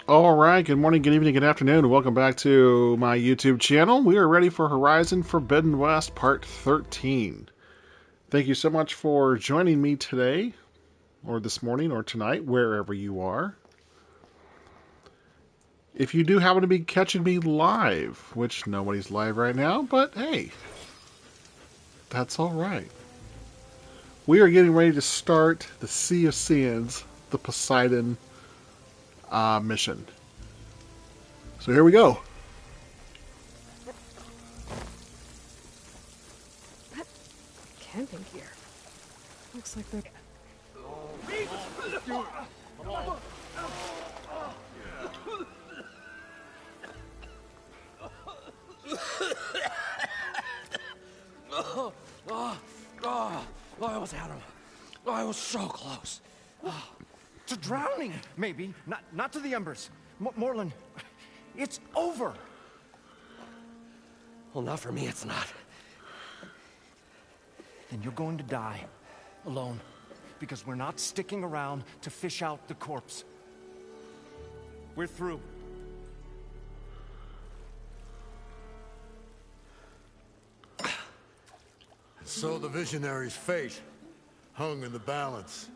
All right, good morning, good evening, good afternoon, and welcome back to my YouTube channel. We are ready for Horizon Forbidden West Part 13. Thank you so much for joining me today, or this morning, or tonight, wherever you are. If you do happen to be catching me live, which nobody's live right now, but hey, that's all right. We are getting ready to start the Sea of Sands, the Poseidon mission. So here we go. Camping gear. Looks like they're... I almost had him. I was so close. To drowning, maybe. Not to the embers. Morlund, it's over. Well, not for me, it's not. Then you're going to die. Alone. Because we're not sticking around to fish out the corpse. We're through. So the visionary's fate hung in the balance.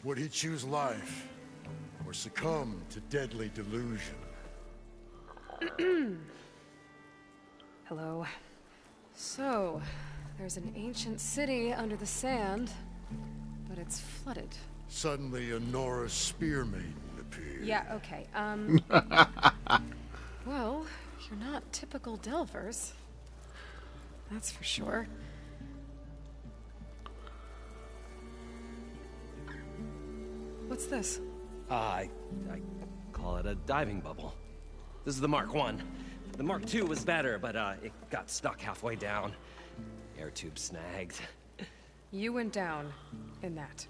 Would he choose life, or succumb to deadly delusion? Hello. So, there's an ancient city under the sand, but it's flooded. Suddenly a Nora spear maiden appeared. Yeah, okay, well, you're not typical Delvers. That's for sure. What's this? I call it a diving bubble. This is the Mark 1. The Mark 2 was better, but it got stuck halfway down. Air tube snagged. You went down in that.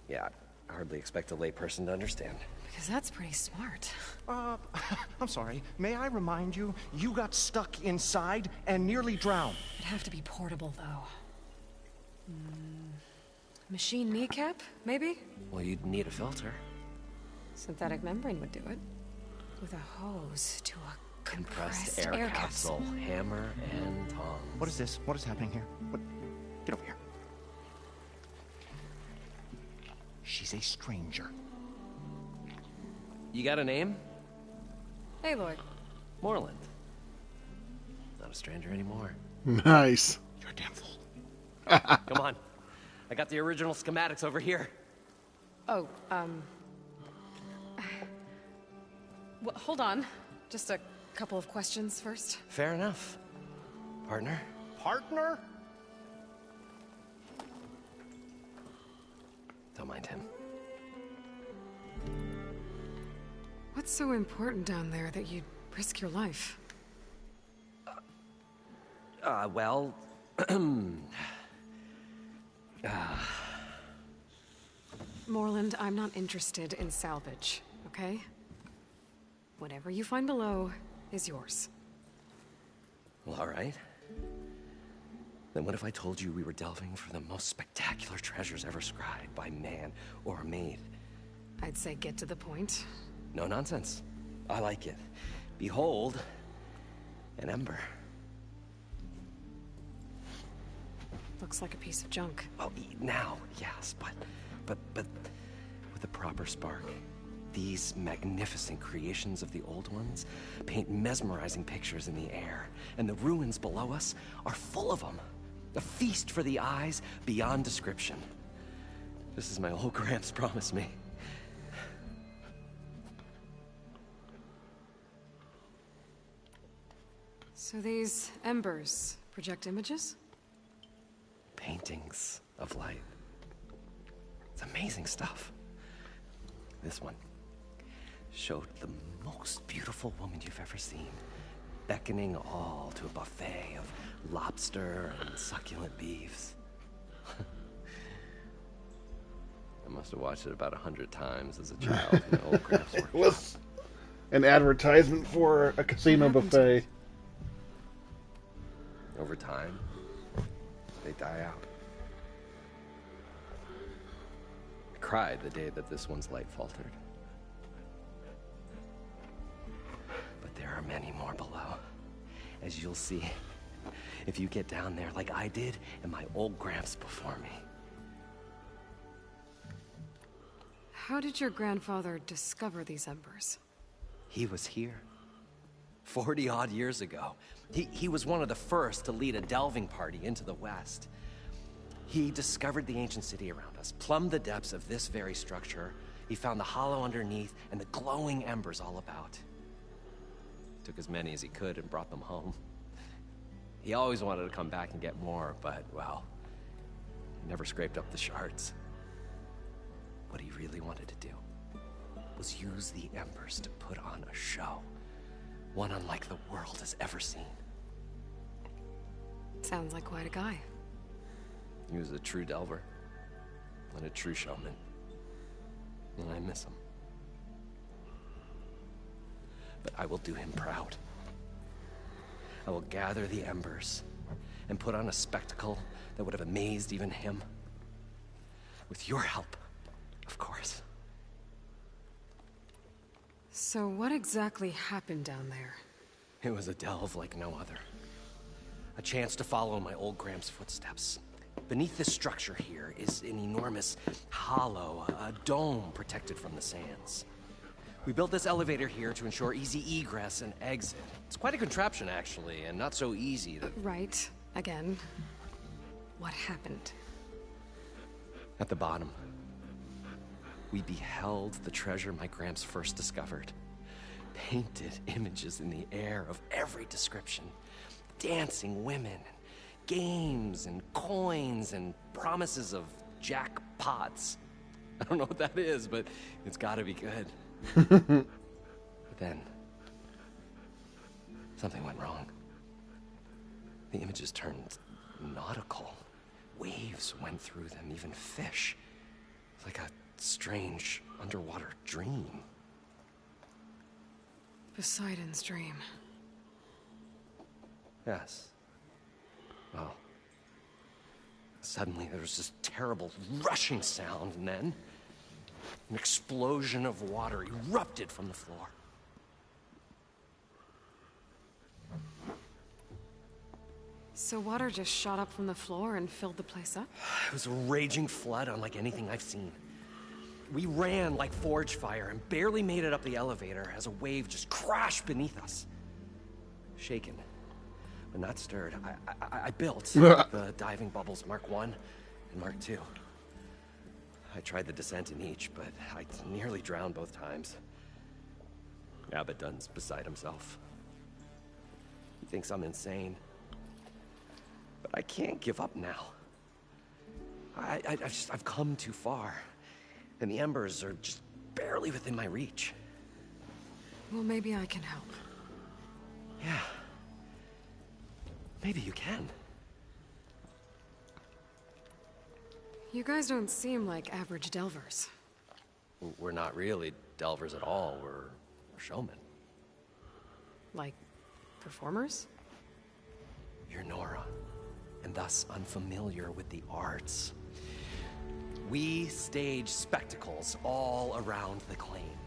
Yeah, I hardly expect a layperson to understand. Because that's pretty smart. I'm sorry. May I remind you, you got stuck inside and nearly drowned. It'd have to be portable, though. Machine kneecap, maybe? Well, you'd need a filter. Synthetic membrane would do it. With a hose to a Compressed air capsule, hammer and tongs. What is this? What is happening here? What? Get over here. She's a stranger. You got a name? Hey, Lloyd. Morlund. Not a stranger anymore. Nice. You're a damn fool. Come on. I got the original schematics over here. Oh, well, hold on. Just a couple of questions first. Fair enough. Partner? Partner? Don't mind him. What's so important down there that you'd risk your life? Well... Morlund, I'm not interested in salvage, okay? Whatever you find below is yours. Well, all right. Then what if I told you we were delving for the most spectacular treasures ever scribed by man or maid? I'd say get to the point. No nonsense. I like it. Behold, an ember. Looks like a piece of junk. Oh, now, yes, but with a proper spark. These magnificent creations of the old ones paint mesmerizing pictures in the air, and the ruins below us are full of them. A feast for the eyes beyond description. This is my old Gramps promised me. So these embers project images? Paintings of light. It's amazing stuff. This one showed the most beautiful woman you've ever seen, beckoning all to a buffet of lobster and succulent beefs. I must have watched it about 100 times as a child in the old crafts workshop. Was an advertisement for a casino buffet. Over time, they die out. I cried the day that this one's light faltered. as you'll see if you get down there like I did and my old Gramps before me. How did your grandfather discover these embers? He was here 40-odd years ago. He was one of the first to lead a delving party into the West. He discovered the ancient city around us, plumbed the depths of this very structure. He found the hollow underneath and the glowing embers all about. Took as many as he could and brought them home. He always wanted to come back and get more, but, well, he never scraped up the shards. What he really wanted to do was use the embers to put on a show. One unlike the world has ever seen. Sounds like quite a guy. He was a true delver and a true showman. And I miss him. But I will do him proud. I will gather the embers and put on a spectacle that would have amazed even him. With your help, of course. So what exactly happened down there? It was a delve like no other. A chance to follow my old Gramps' footsteps. Beneath this structure here is an enormous hollow, a dome protected from the sands. We built this elevator here to ensure easy egress and exit. It's quite a contraption, actually, and not so easy that... Right. Again. What happened? At the bottom, we beheld the treasure my Gramps first discovered. Painted images in the air of every description. Dancing women, games and coins and promises of jackpots. I don't know what that is, but it's gotta be good. But then, something went wrong. The images turned nautical. Waves went through them, even fish. Like a strange underwater dream. Poseidon's dream. Yes. Well, suddenly there was this terrible rushing sound, and then an explosion of water erupted from the floor. So water just shot up from the floor and filled the place up? It was a raging flood unlike anything I've seen. We ran like forge fire and barely made it up the elevator as a wave just crashed beneath us. Shaken, but not stirred, I built the diving bubbles Mark I and Mark II. I tried the descent in each, but I nearly drowned both times. Abaddon's beside himself. He thinks I'm insane. But I can't give up now. I've come too far. And the embers are just barely within my reach. Well, maybe I can help. Yeah. Maybe you can. You guys don't seem like average delvers. We're not really delvers at all. We're showmen. Like, performers? You're Nora, and thus unfamiliar with the arts. We stage spectacles all around the claim.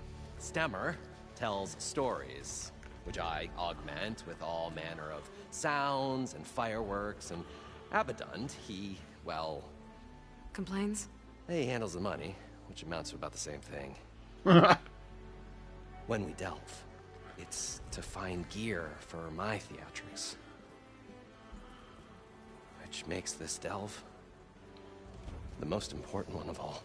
Stemmer tells stories, which I augment with all manner of sounds and fireworks, and Abaddon, he, well... Complains? He handles the money, which amounts to about the same thing. When we delve, it's to find gear for my theatrics. Which makes this delve the most important one of all.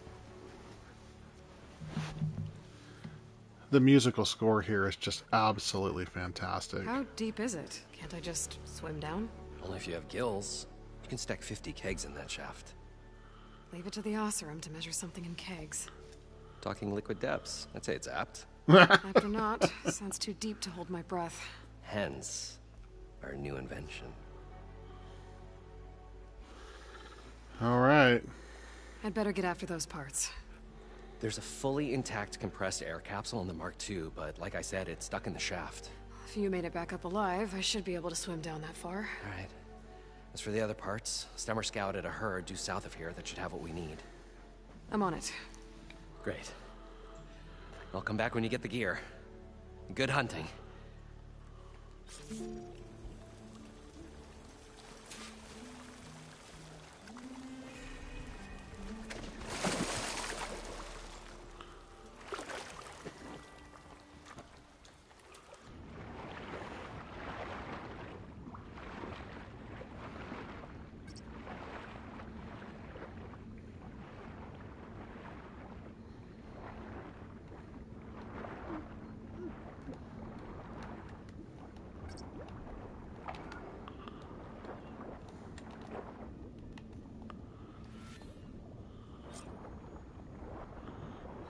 The musical score here is just absolutely fantastic. How deep is it? Can't I just swim down? Only if you have gills. You can stack 50 kegs in that shaft. Leave it to the Oseram to measure something in kegs. Talking liquid depths. I'd say it's apt. After not, sounds too deep to hold my breath. Hence, our new invention. All right. I'd better get after those parts. There's a fully intact compressed air capsule in the Mark II, but like I said, it's stuck in the shaft. If you made it back up alive, I should be able to swim down that far. All right. As for the other parts, Stemmer scouted a herd due south of here that should have what we need. I'm on it. Great. I'll come back when you get the gear. Good hunting.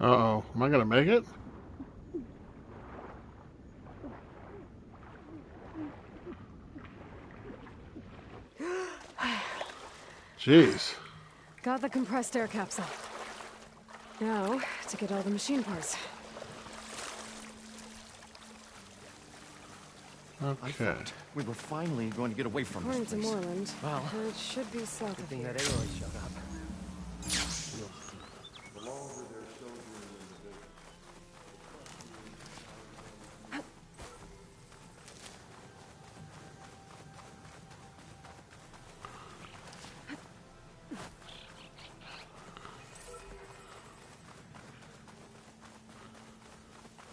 Uh-oh. Am I gonna make it? Jeez. Got the compressed air capsule. Now, to get all the machine parts. I Okay. thought we were finally going to get away from According this to place. Moreland, Well, it should be south of thing here. that Aloy showed up.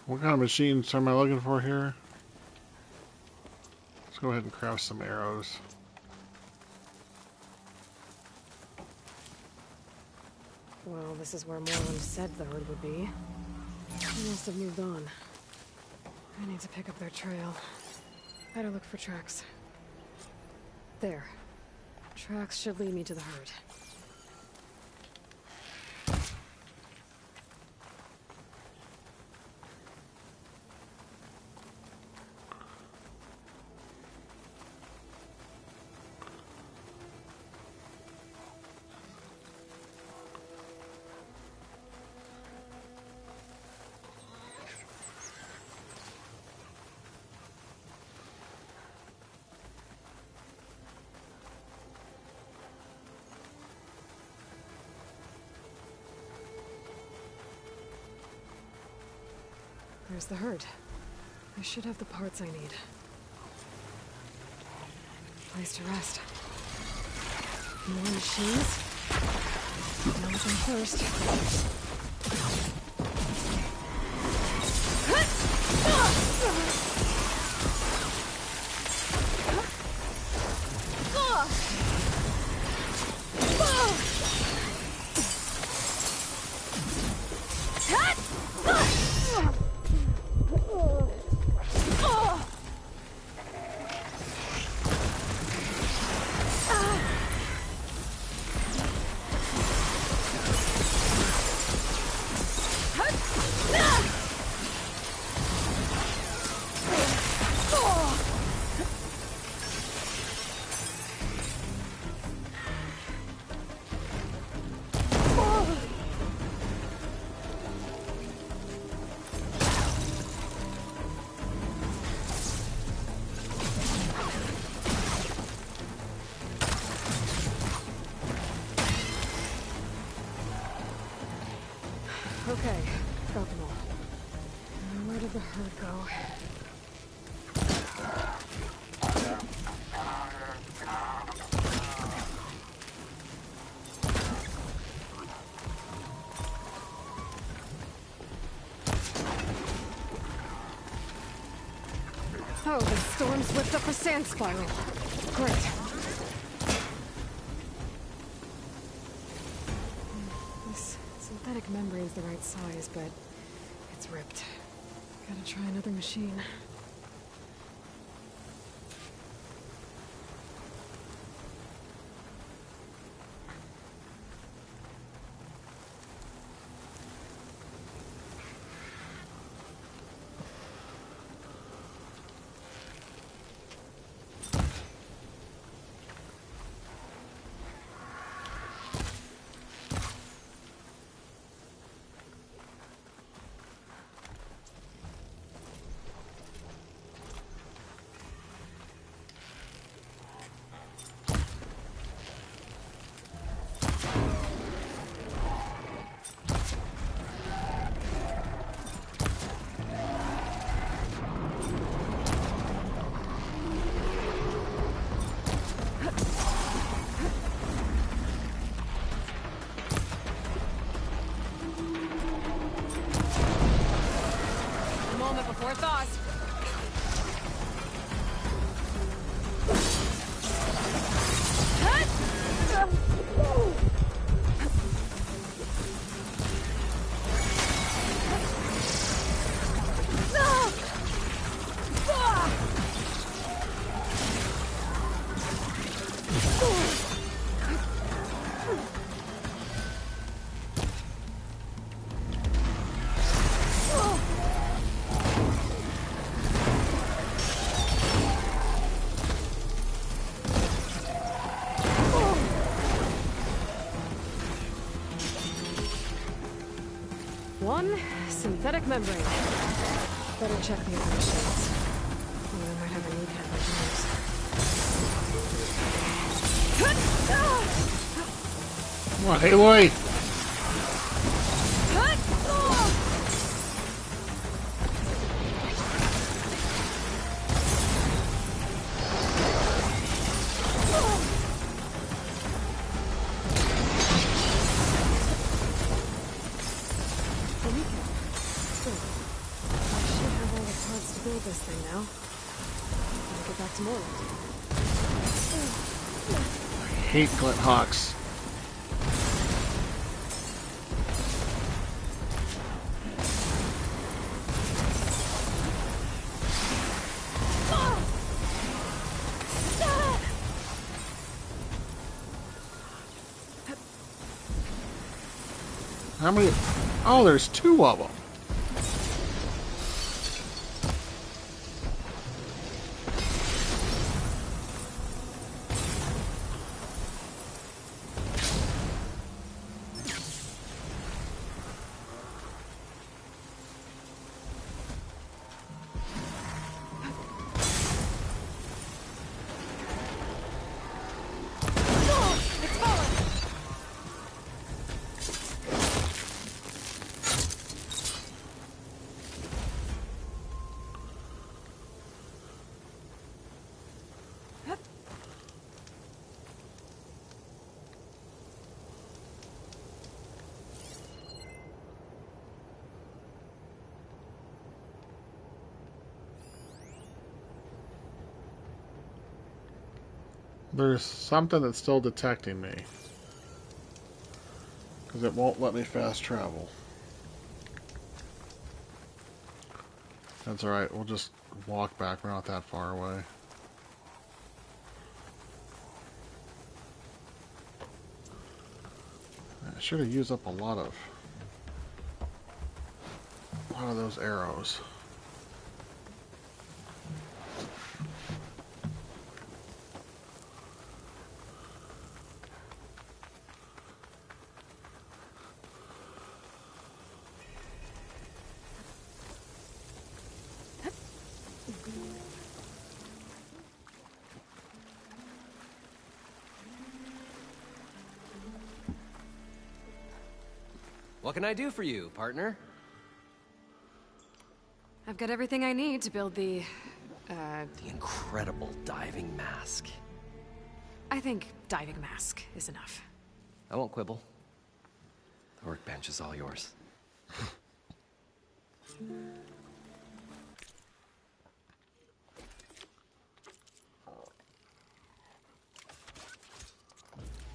What kind of machines am I looking for here? Let's go ahead and craft some arrows. Well, this is where Moreland said the herd would be. They must have moved on. I need to pick up their trail. Better look for tracks. There. Tracks should lead me to the herd. There's the herd. I should have the parts I need. Place to rest. More machines? Now I'm first. Okay, got them all. Now where did the herd go? Oh, the storm's whipped up a sand spiral. Great. This synthetic membrane's the right size, but it's ripped. Gotta try another machine. Moment before thaws. one, synthetic membrane. Better check the other machines. We might have a kneecap like yours. Come on, Aloy! This thing now. Gotta get back to Morland. I hate Glint Hawks. How many? Oh, there's two of them. There's something that's still detecting me. Because it won't let me fast travel. That's alright, we'll just walk back. We're not that far away. I should have used up a lot of those arrows. What can I do for you, partner? I've got everything I need to build the incredible diving mask. I think diving mask is enough. I won't quibble. The workbench is all yours.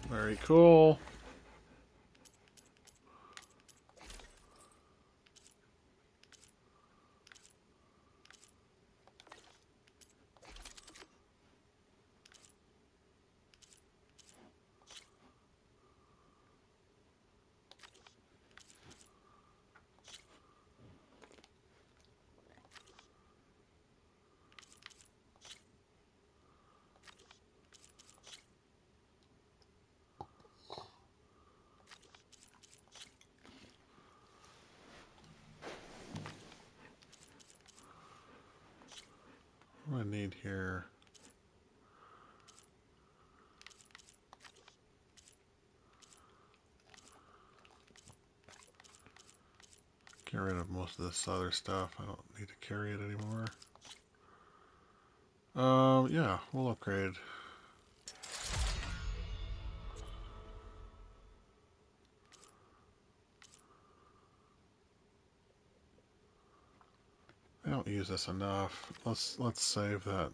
Very cool. What do I need here? Get rid of most of this other stuff. I don't need to carry it anymore. Yeah, we'll upgrade. I don't use this enough. Let's save that.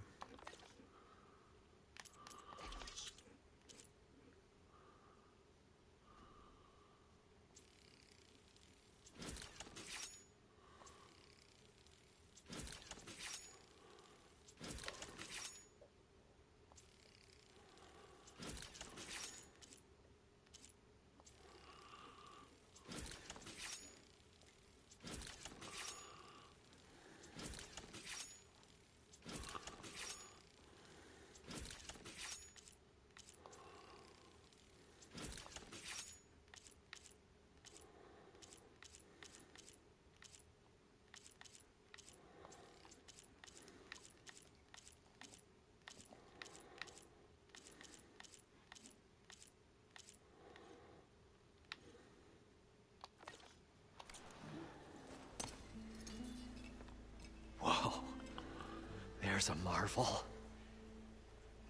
fire's a marvel.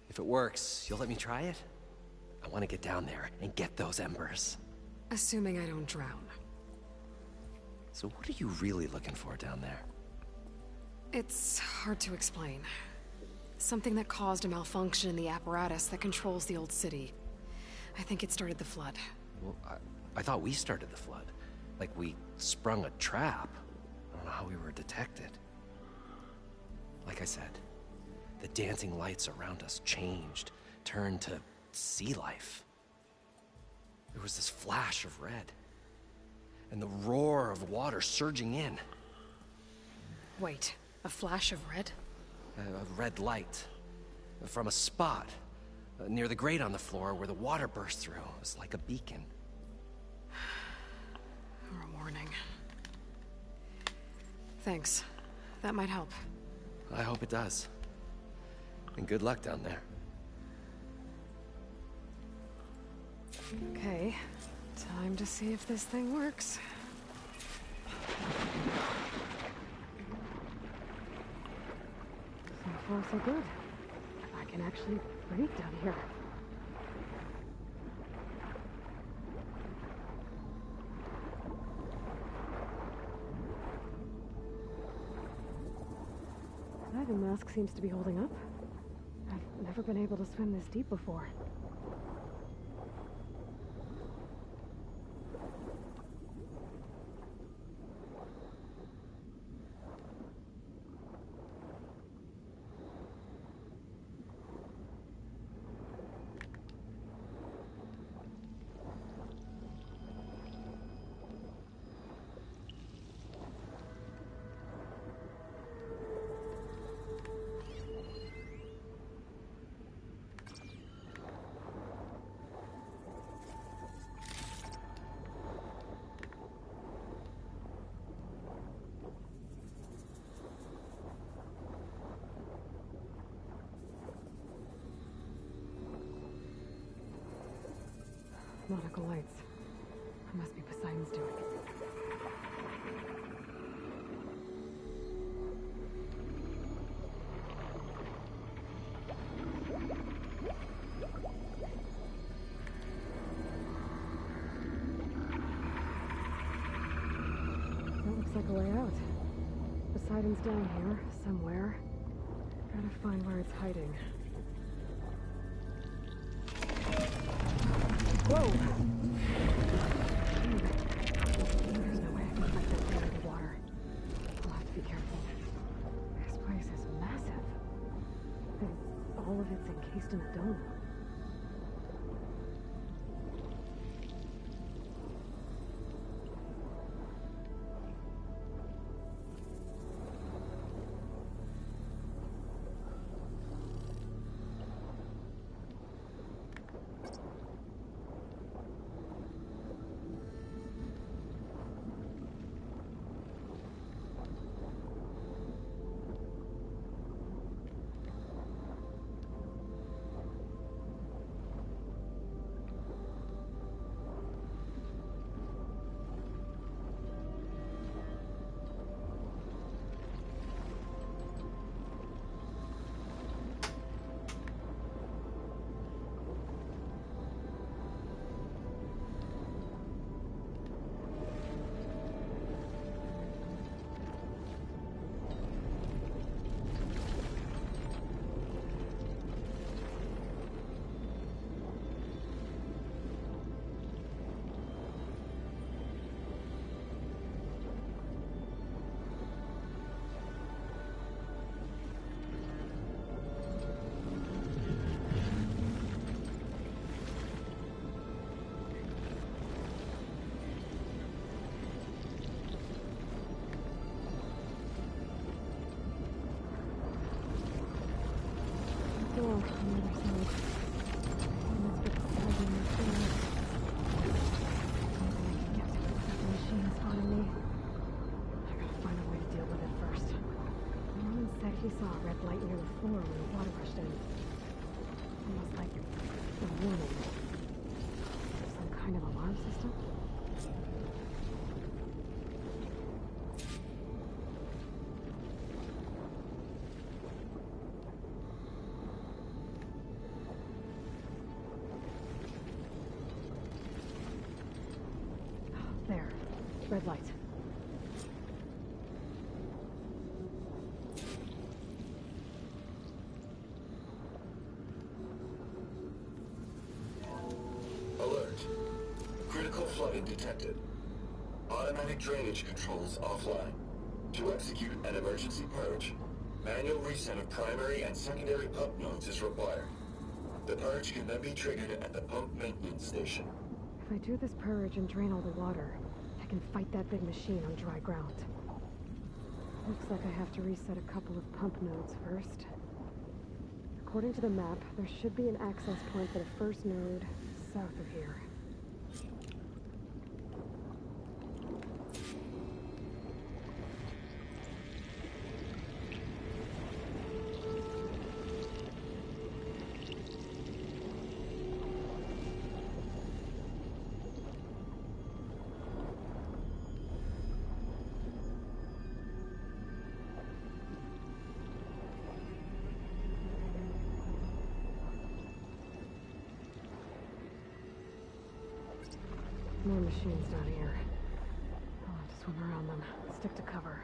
If it works, you'll let me try it? I want to get down there and get those embers. Assuming I don't drown. So what are you really looking for down there? It's hard to explain. Something that caused a malfunction in the apparatus that controls the old city. I think it started the flood. Well, I thought we started the flood. Like we sprung a trap. I don't know how we were detected. Like I said, the dancing lights around us changed, turned to sea life. There was this flash of red, and the roar of water surging in. Wait, a flash of red? A red light from a spot near the grate on the floor where the water burst through. It was like a beacon. Or a warning. Thanks. That might help. I hope it does. And good luck down there. Okay, time to see if this thing works. So far, so good. I can actually breathe down here. Diving mask seems to be holding up. I've never been able to swim this deep before. Nautical lights. It must be Poseidon's doing. That looks like a way out. Poseidon's down here, somewhere. Gotta find where it's hiding. Whoa! There's no way I can fight that thing in the water. I'll have to be careful. This place is massive. And all of it's encased in a dome. Door on the other side. Must be Poseidon in the door. Something I can get to without the machine spotting me. I gotta find a way to deal with it first. Norman said he saw a red light near the floor when the water rushed in. Almost like a warning. Some kind of alarm system? Red light. Alert. Critical flooding detected. Automatic drainage controls offline. To execute an emergency purge, manual reset of primary and secondary pump nodes is required. The purge can then be triggered at the pump maintenance station. If I do this purge and drain all the water, I can fight that big machine on dry ground. Looks like I have to reset a couple of pump nodes first. According to the map, there should be an access point for the first node south of here. More machines down here. I'll have to swim around them. Stick to cover.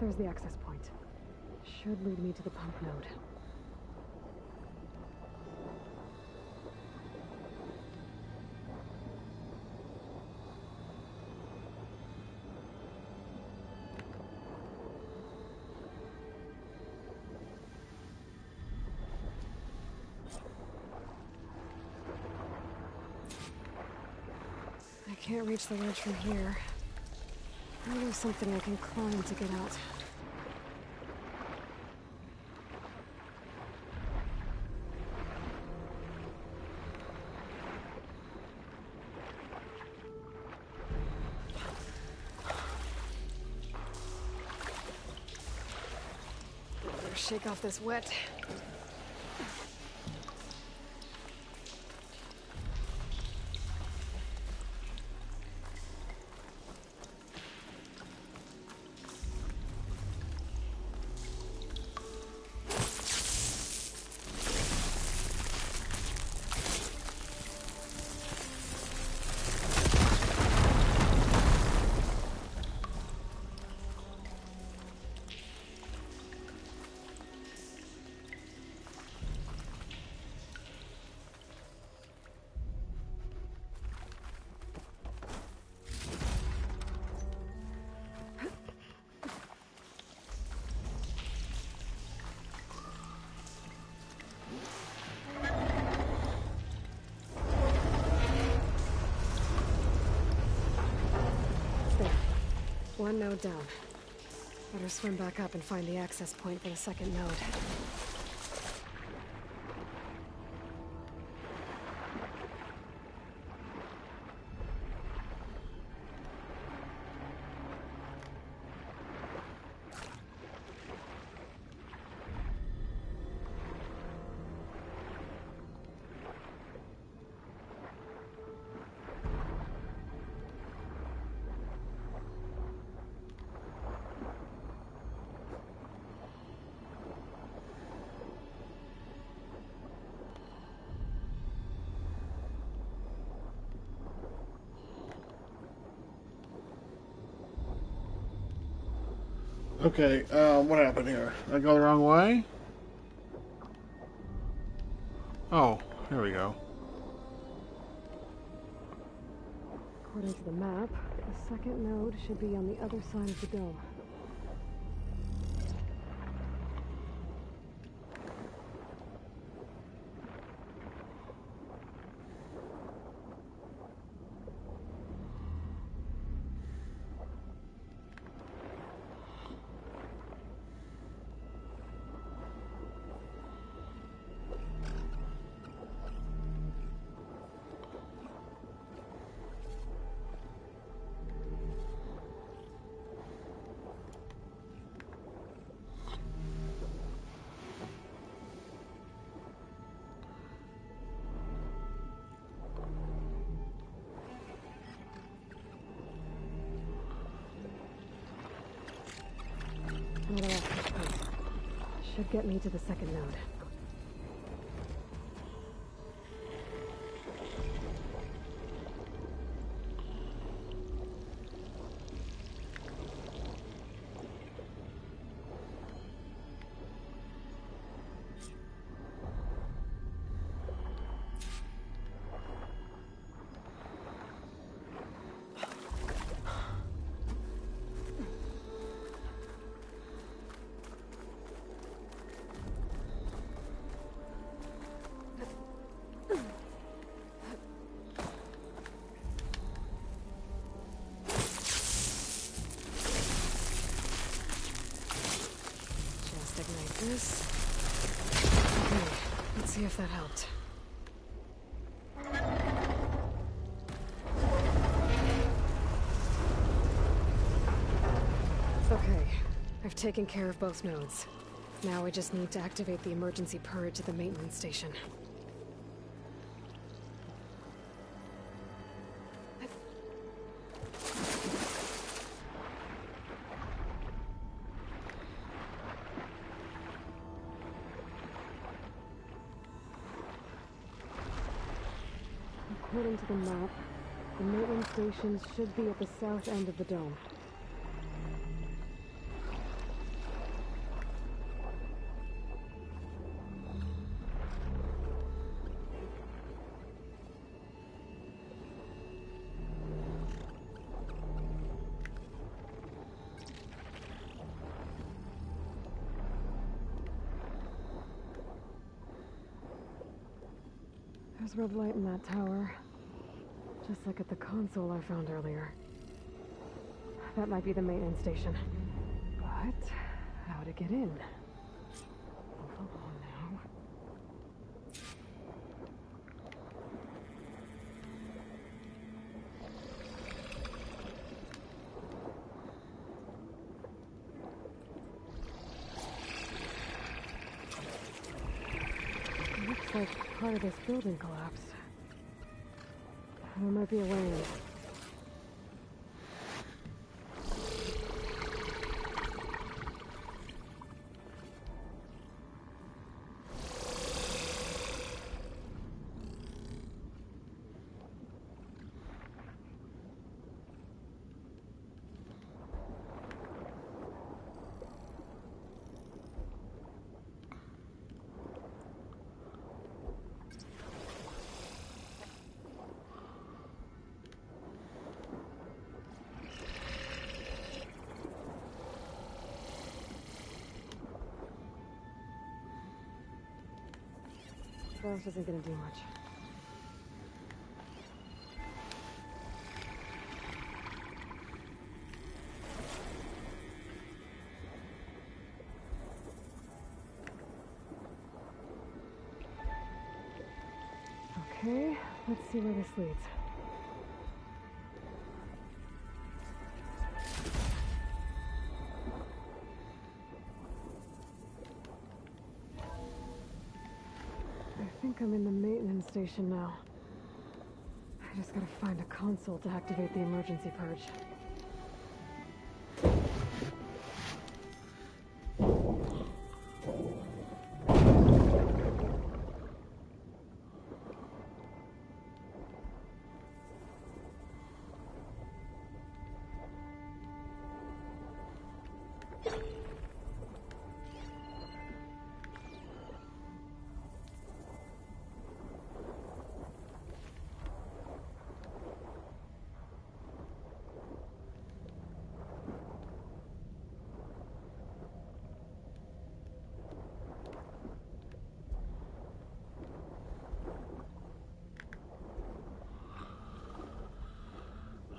There's the access point. Should lead me to the pump node. I can't reach the ledge from here. Maybe there's something I can climb to get out. Better shake off this wet. One node down. Better swim back up and find the access point for the second node. Okay, what happened here? Did I go the wrong way? Oh, here we go. According to the map, the second node should be on the other side of the dome. should get me to the second node. This. Okay, let's see if that helped. Okay, I've taken care of both nodes. Now I just need to activate the emergency purge at the maintenance station. According to the map, the maintenance station should be at the south end of the dome. There's red light in that tower. Just like at the console I found earlier. That might be the maintenance station. But how to get in? Hold on now. Looks like part of this building collapsed. There might be a way in. Frost isn't gonna do much. Okay, let's see where this leads. I think I'm in the maintenance station now. I just gotta find a console to activate the emergency purge.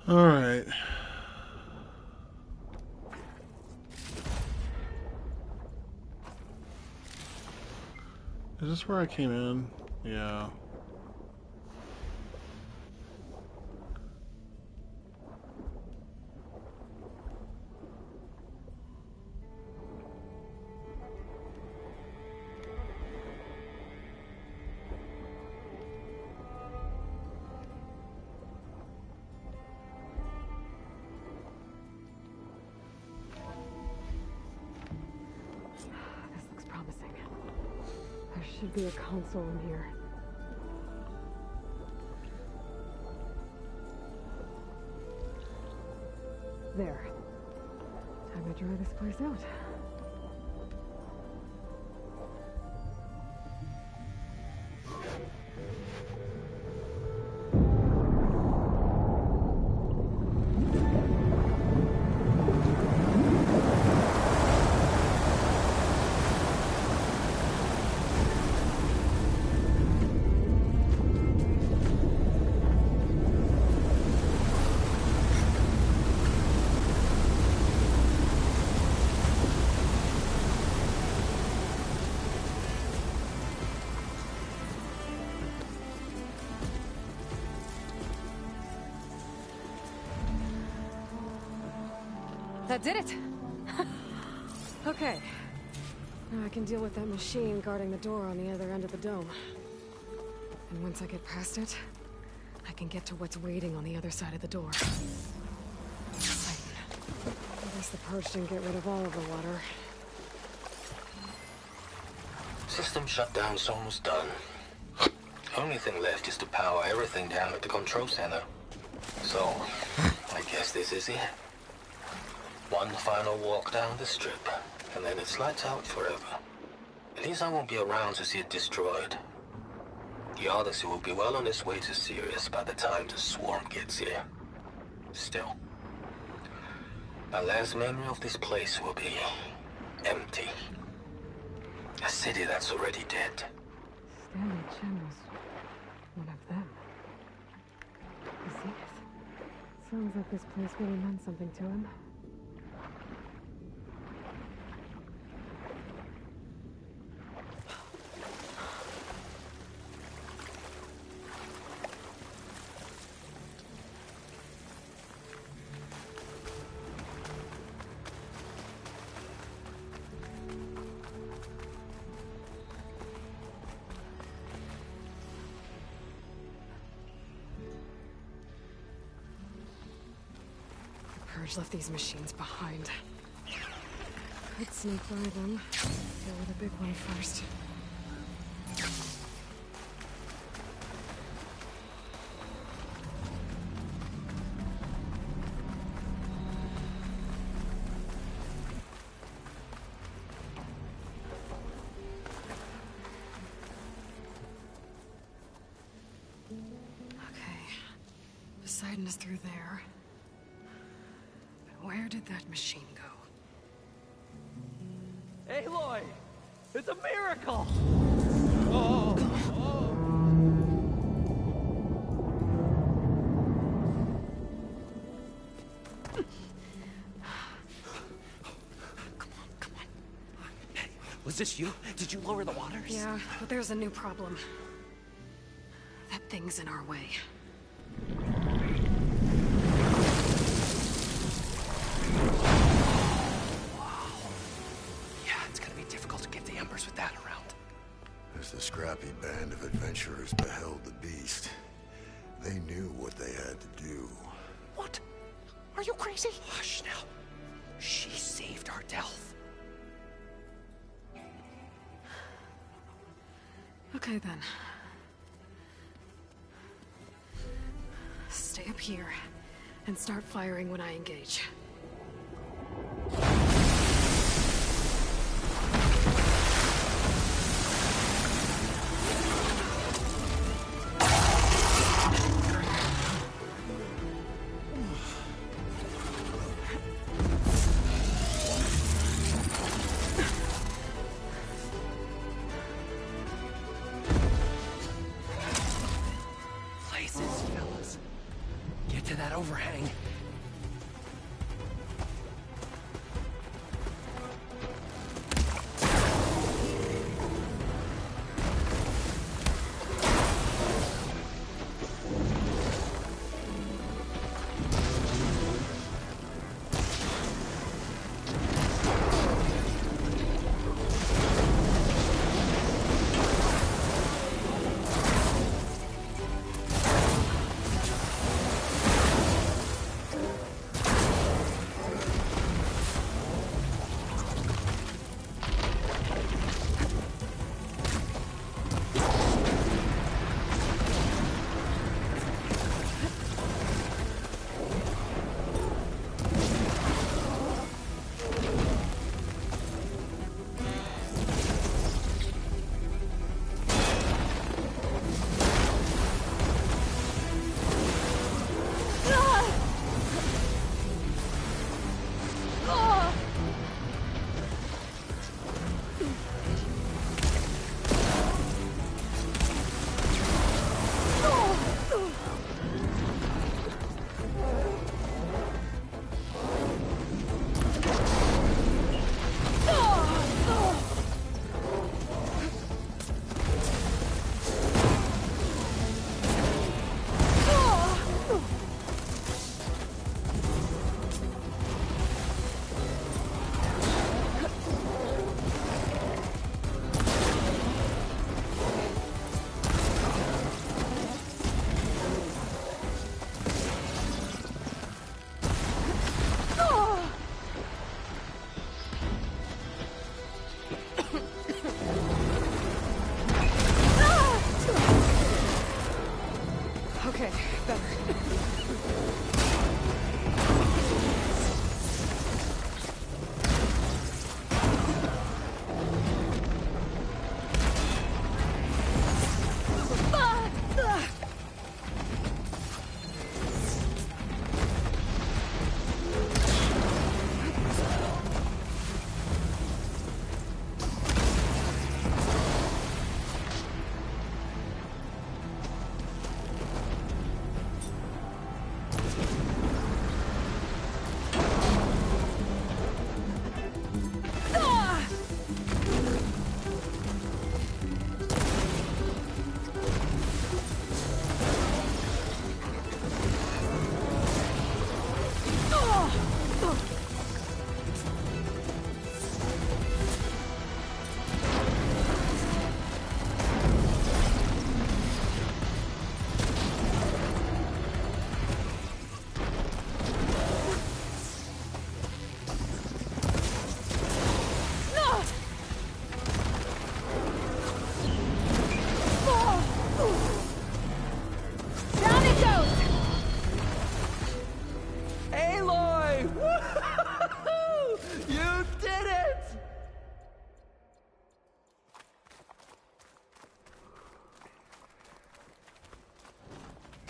All right. Is this where I came in? Yeah. This looks promising. should be a console in here. There. Time to dry this place out. That did it! Okay. Now I can deal with that machine guarding the door on the other end of the dome. And once I get past it, I can get to what's waiting on the other side of the door. Titan. I guess the purge didn't get rid of all of the water. System shutdown's almost done. Only thing left is to power everything down at the control center. So, I guess this is it. One final walk down the strip, and then it's lights out forever. At least I won't be around to see it destroyed. The Odyssey will be well on its way to Sirius by the time the swarm gets here. Still, my last memory of this place will be empty. A city that's already dead. Stanley Chen was one of them. The Zenith. Sounds like this place really meant something to him. Purge left these machines behind. Could sneak by them. Deal with the big one first. Okay. Poseidon is through there. Where did that machine go? Aloy! It's a miracle! Oh! Come on. Hey, was this you? Did you lower the waters? Yeah, but there's a new problem. That thing's in our way. As the scrappy band of adventurers beheld the beast, they knew what they had to do. What? Are you crazy? Hush now. She saved our Delph. Okay then. Stay up here and start firing when I engage. That overhang.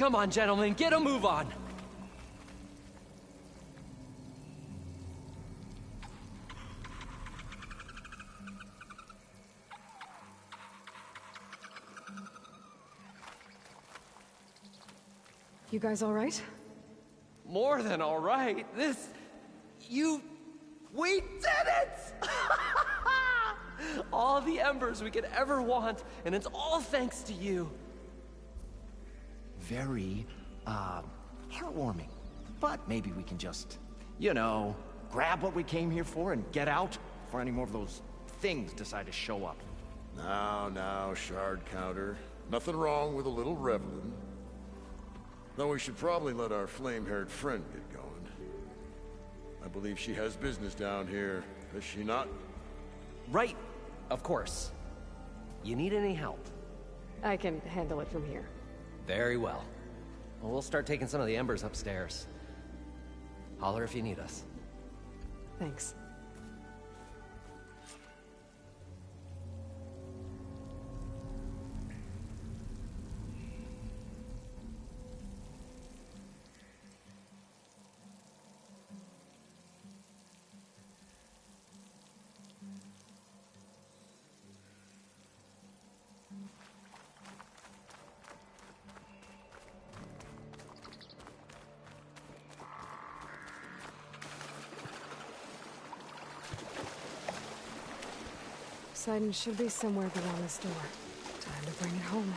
Come on, gentlemen, get a move on! You guys all right? More than all right. We did it! All the embers we could ever want, and it's all thanks to you. Very, heartwarming. But maybe we can just, you know, grab what we came here for and get out before any more of those things decide to show up. Now, Shard Counter. Nothing wrong with a little reveling. Though we should probably let our flame-haired friend get going. I believe she has business down here, does she not? Right, of course. You need any help? I can handle it from here. Very well. Well, we'll start taking some of the embers upstairs. Holler if you need us. Thanks. Poseidon should be somewhere beyond this door. Time to bring it home.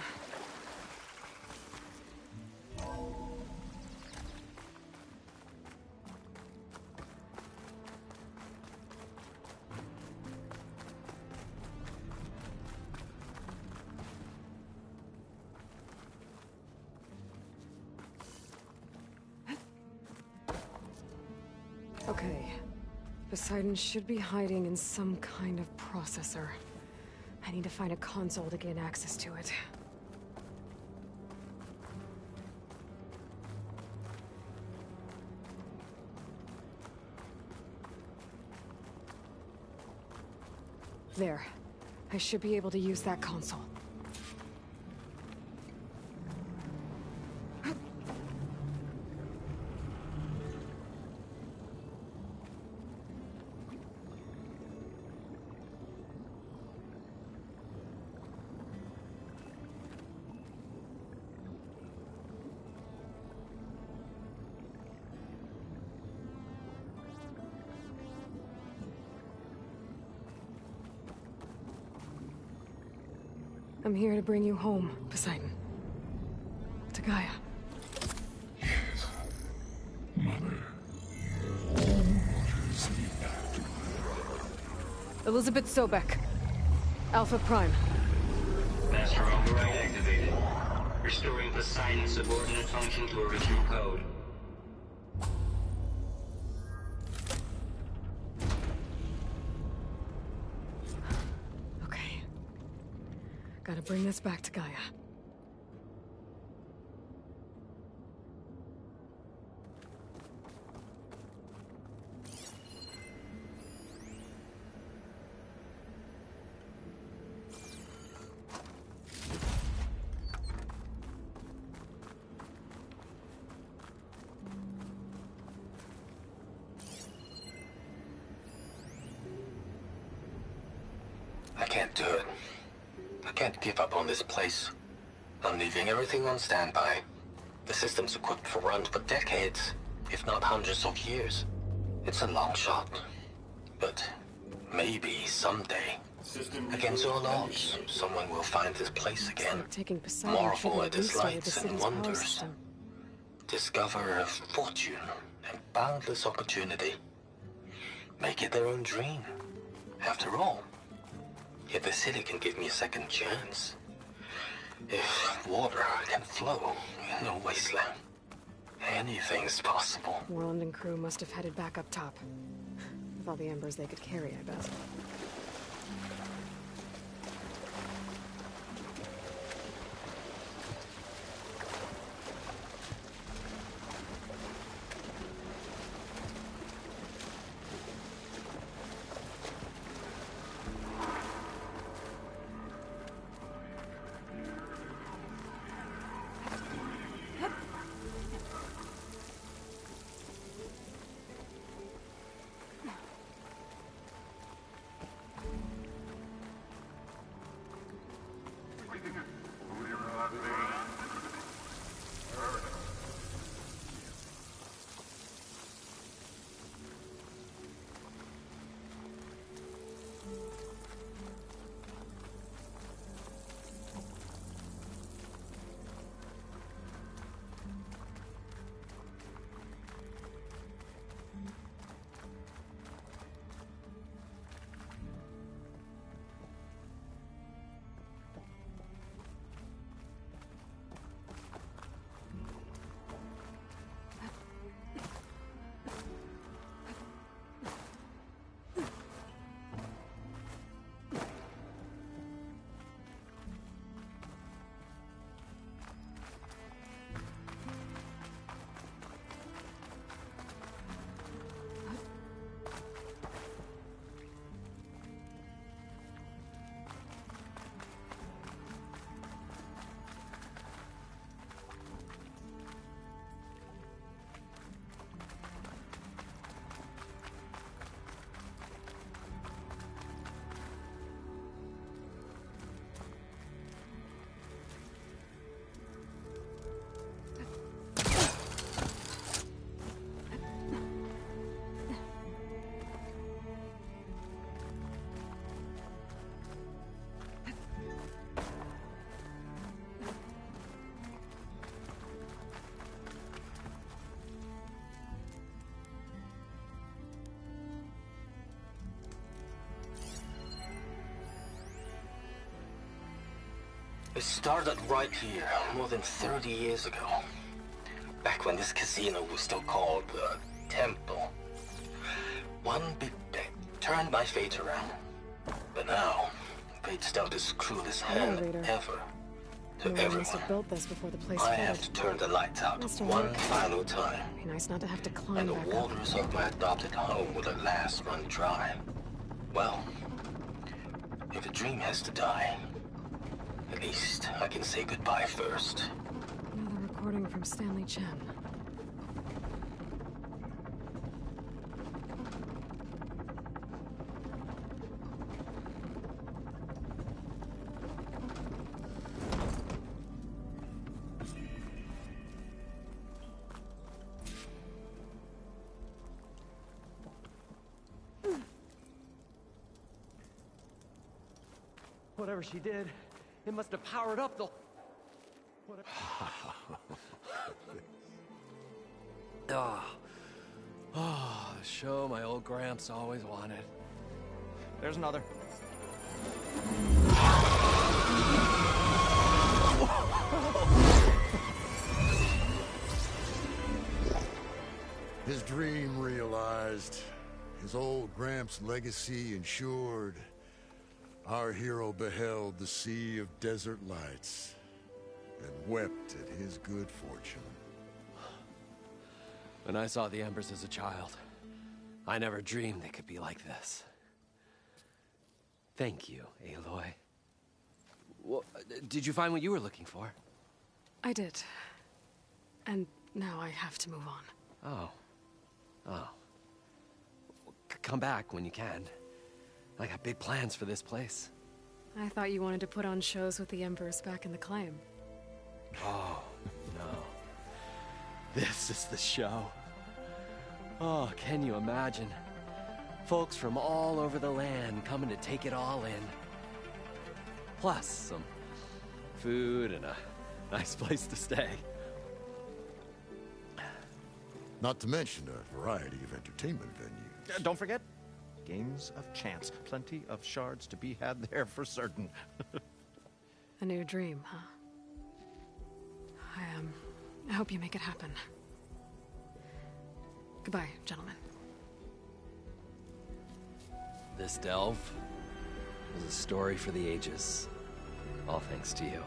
Okay. Poseidon should be hiding in some kind of processor. I need to find a console to gain access to it. There. I should be able to use that console. I'm here to bring you home, Poseidon. To Gaia. Yes. Mother. What is the Elizabeth Sobek. Alpha Prime. Master override activated. Restoring Poseidon's subordinate function to original code. Okay. Gotta bring this back to Gaia. I can't do it. I can't give up on this place. I'm leaving everything on standby. The system's equipped for runs for decades, if not hundreds of years. It's a long shot. But maybe someday, against all odds, someone will find this place again. Taking Poseidon Marvel should at its restarted the lights and city's power wonders. system. Discover a fortune and boundless opportunity. Make it their own dream. After all, if the city can give me a second chance, if water can flow in a wasteland, anything's possible. Worland and crew must have headed back up top. With all the embers they could carry, I bet. It started right here, more than 30 years ago. Back when this casino was still called the Temple. One big bet turned my fate around. But now, fate's dealt this cruelest hand ever. To No one everyone. must have built this before the place I flooded. have to turn the lights out Must have one worked. final time. Be nice not to have to climb And the back up. waters of my adopted home will at last run dry. Well, if a dream has to die, at least I can say goodbye first. Another recording from Stanley Chen. Whatever she did, it must have powered up the... Oh, the show my old Gramps always wanted. There's another. His dream realized, his old Gramps' legacy ensured. Our hero beheld the sea of desert lights and wept at his good fortune. When I saw the Embers as a child, I never dreamed they could be like this. Thank you, Aloy. Well, did you find what you were looking for? I did. And now I have to move on. Oh. Oh. Come back when you can. I got big plans for this place. I thought you wanted to put on shows with the Embers back in the Claim. Oh, no. This is the show. Oh, can you imagine? Folks from all over the land coming to take it all in. Plus, some food and a nice place to stay. Not to mention a variety of entertainment venues. Don't forget, games of chance. Plenty of shards to be had there for certain. A new dream, huh? I hope you make it happen. Goodbye, gentlemen. This delve was a story for the ages. All thanks to you.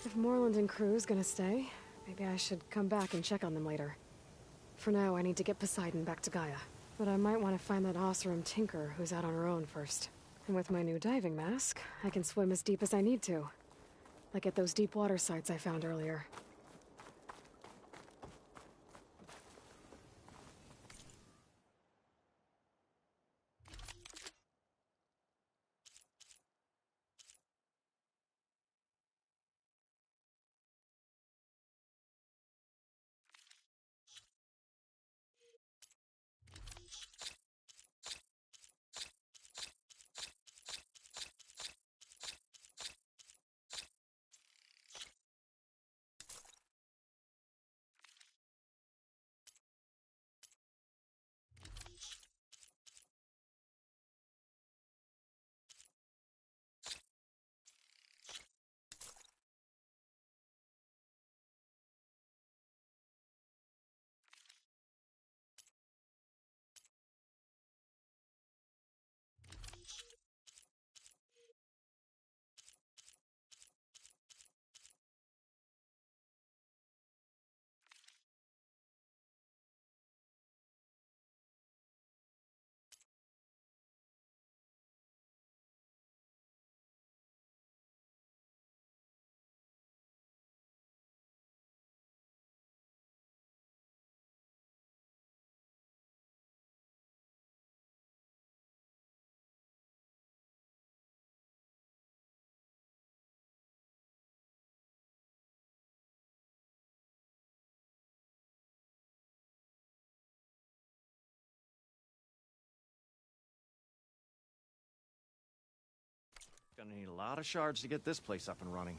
If Moreland and crew's gonna stay, maybe I should come back and check on them later. For now, I need to get Poseidon back to Gaia. But I might want to find that Oseram Tinker who's out on her own first. And with my new diving mask, I can swim as deep as I need to. Like at those deep water sites I found earlier. Gonna need a lot of shards to get this place up and running.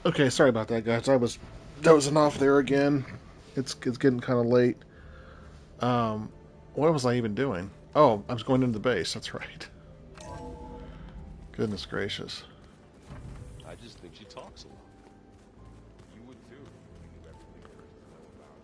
Okay, sorry about that, guys. I was dozing off there again. It's getting kind of late. What was I even doing? Oh, I was going into the base. That's right. Goodness gracious. I just think she talks a lot. You would too. If you knew everything there is to know about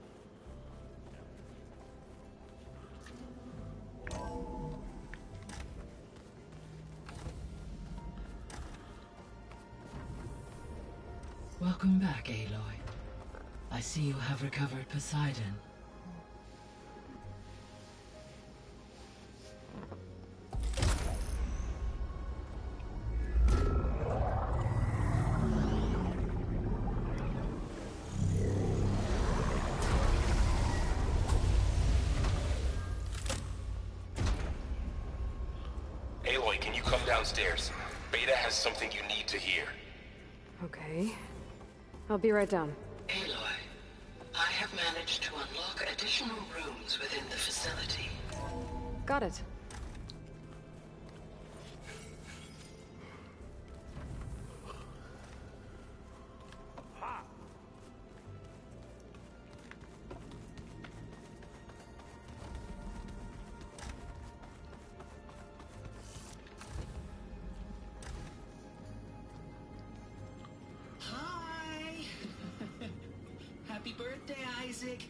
Welcome back, Aloy. I see you have recovered Poseidon. Aloy, can you come downstairs? Beta has something you need to hear. Okay. I'll be right down. Aloy, I have managed to unlock additional rooms within the facility. Got it. Happy birthday, Isaac.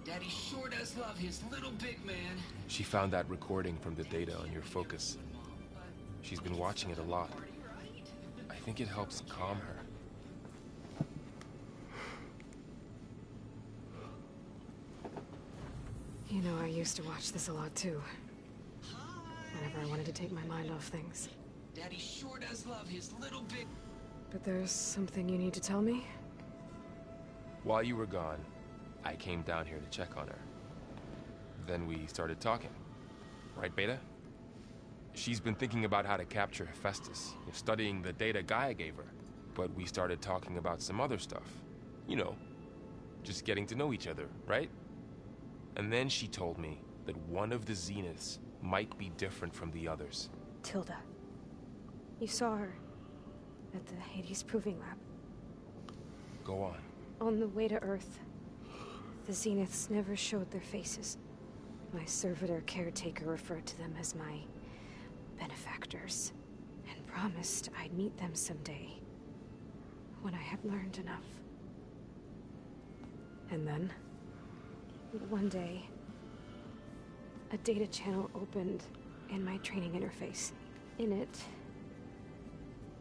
Daddy sure does love his little big man. She found that recording from the data on your focus. She's been watching it a lot. I think it helps calm her. You know, I used to watch this a lot too. Whenever I wanted to take my mind off things. Daddy sure does love his little big... But there's something you need to tell me? While you were gone, I came down here to check on her. Then we started talking. Right, Beta? She's been thinking about how to capture Hephaestus, studying the data Gaia gave her. But we started talking about some other stuff. You know, just getting to know each other, right? And then she told me that one of the Zeniths might be different from the others. Tilda. You saw her at the Hades Proving Lab. Go on. On the way to Earth, the Zeniths never showed their faces. My servitor caretaker referred to them as my benefactors, and promised I'd meet them someday, when I had learned enough. And then, one day, a data channel opened in my training interface. In it,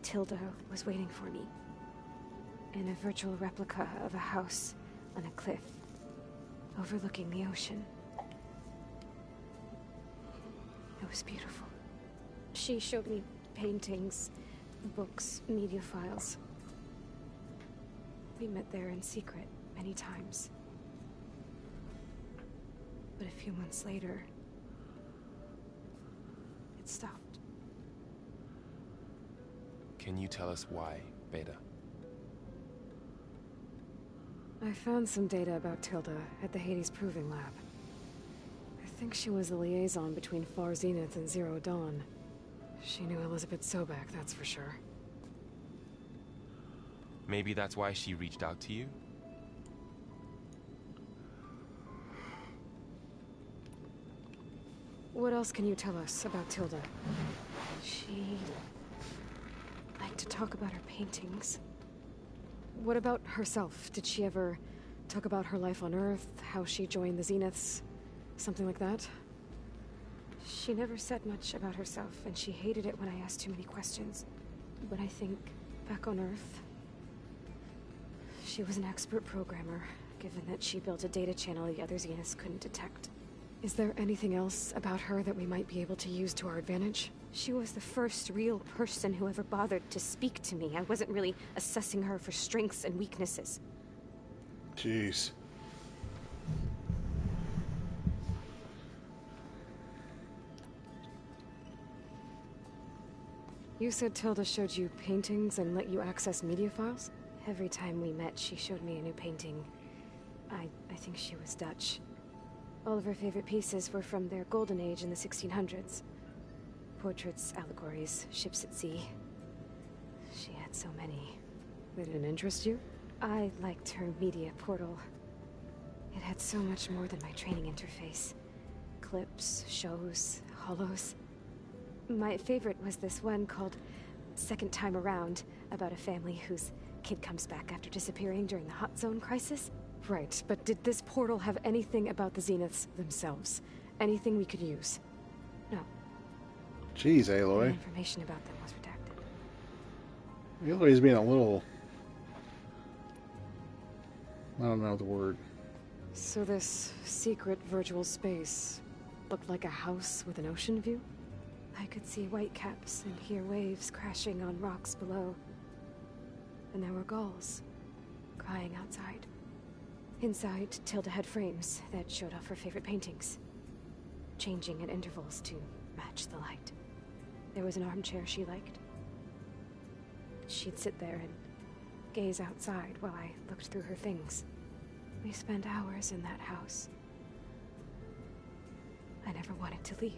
Tilda was waiting for me. In a virtual replica of a house on a cliff, overlooking the ocean. It was beautiful. She showed me paintings, books, media files. We met there in secret many times. But a few months later, it stopped. Can you tell us why, Beta? I found some data about Tilda at the Hades Proving Lab. I think she was the liaison between Far Zenith and Zero Dawn. She knew Elizabeth Sobek, that's for sure. Maybe that's why she reached out to you? What else can you tell us about Tilda? She liked to talk about her paintings. What about herself? Did she ever talk about her life on Earth, how she joined the Zeniths, something like that? She never said much about herself, and she hated it when I asked too many questions. But I think, back on Earth, she was an expert programmer, given that she built a data channel the other Zeniths couldn't detect. Is there anything else about her that we might be able to use to our advantage? She was the first real person who ever bothered to speak to me. I wasn't really assessing her for strengths and weaknesses. Jeez. You said Tilda showed you paintings and let you access media files? Every time we met, she showed me a new painting. I think she was Dutch. All of her favorite pieces were from their golden age in the 1600s. Portraits, allegories, ships at sea. She had so many. They didn't interest you? I liked her media portal. It had so much more than my training interface. Clips, shows, holos. My favorite was this one called Second Time Around, about a family whose kid comes back after disappearing during the Hot Zone crisis. Right, but did this portal have anything about the Zeniths themselves? Anything we could use? No. Jeez, Aloy. Any information about them was redacted. Aloy's being a little... I don't know the word. So this secret virtual space looked like a house with an ocean view? I could see whitecaps and hear waves crashing on rocks below. And there were gulls crying outside. Inside, Tilda had frames that showed off her favorite paintings, changing at intervals to match the light. There was an armchair she liked. She'd sit there and gaze outside while I looked through her things. We spent hours in that house. I never wanted to leave.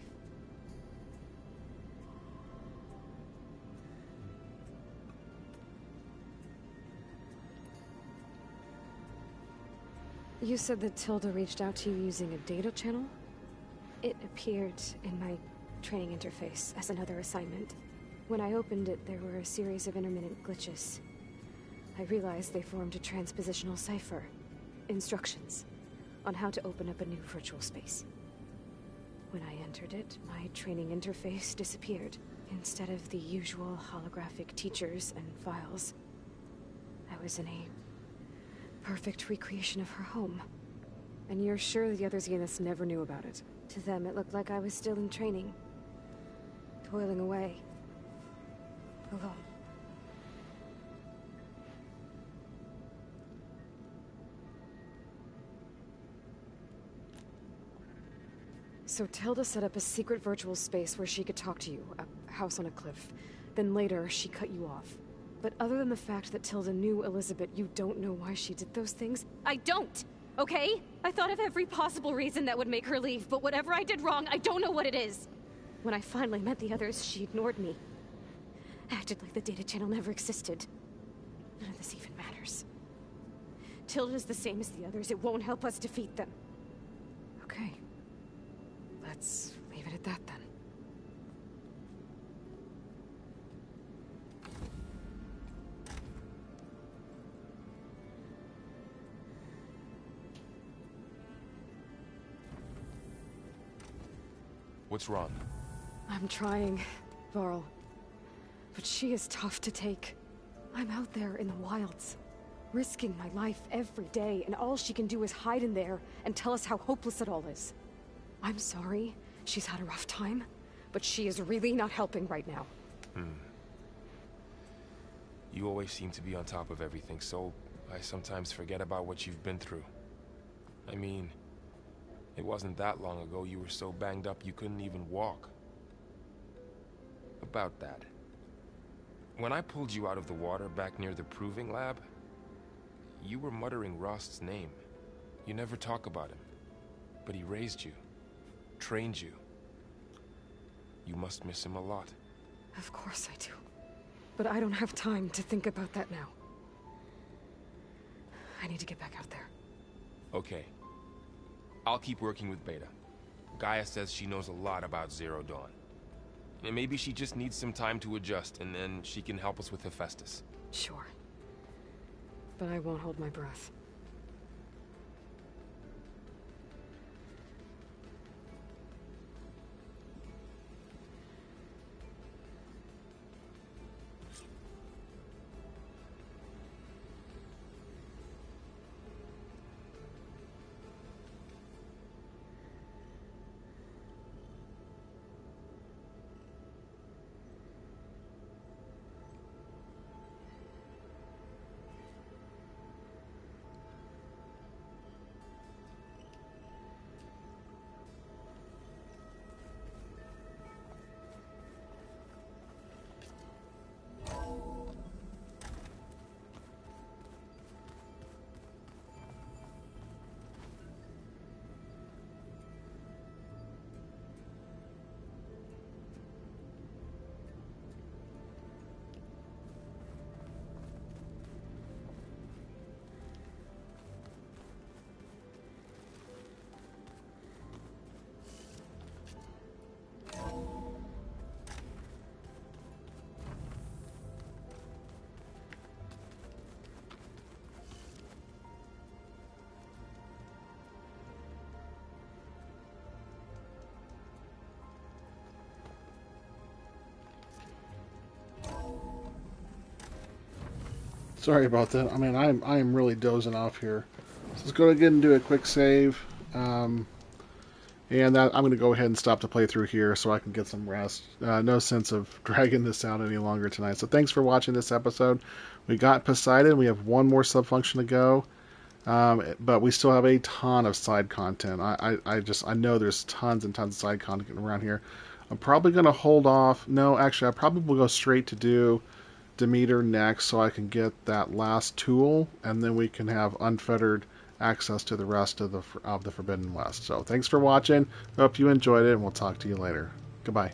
You said that Tilda reached out to you using a data channel? It appeared in my training interface as another assignment. When I opened it, there were a series of intermittent glitches. I realized they formed a transpositional cipher. Instructions on how to open up a new virtual space. When I entered it, my training interface disappeared. Instead of the usual holographic teachers and files, I was in a perfect recreation of her home. And you're sure the other Zeniths never knew about it? To them, it looked like I was still in training. Toiling away. Alone. So Tilda set up a secret virtual space where she could talk to you, a house on a cliff. Then later, she cut you off. But other than the fact that Tilda knew Elizabeth, you don't know why she did those things? I don't, okay? I thought of every possible reason that would make her leave, but whatever I did wrong, I don't know what it is. When I finally met the others, she ignored me. Acted like the data channel never existed. None of this even matters. Tilda's the same as the others. It won't help us defeat them. Okay. Let's leave it at that then. What's wrong? I'm trying, Varl. But she is tough to take. I'm out there in the wilds, risking my life every day, and all she can do is hide in there and tell us how hopeless it all is. I'm sorry, she's had a rough time, but she is really not helping right now. You always seem to be on top of everything, so I sometimes forget about what you've been through. I mean, it wasn't that long ago you were so banged up you couldn't even walk. About that. When I pulled you out of the water back near the proving lab, you were muttering Rost's name. You never talk about him. But he raised you, trained you. You must miss him a lot. Of course I do. But I don't have time to think about that now. I need to get back out there. Okay. I'll keep working with Beta. Gaia says she knows a lot about Zero Dawn. And maybe she just needs some time to adjust, and then she can help us with Hephaestus. Sure. But I won't hold my breath. Sorry about that. I mean, I'm really dozing off here. So let's go ahead and do a quick save. And I'm going to go ahead and stop the playthrough here so I can get some rest. No sense of dragging this out any longer tonight. So thanks for watching this episode. We got Poseidon. We have one more sub-function to go. But we still have a ton of side content. I know there's tons and tons of side content around here. I'm probably going to hold off. No, actually, I probably will go straight to do Demeter next so I can get that last tool, and then we can have unfettered access to the rest of the Forbidden West. So thanks for watching. Hope you enjoyed it, and we'll talk to you later. Goodbye.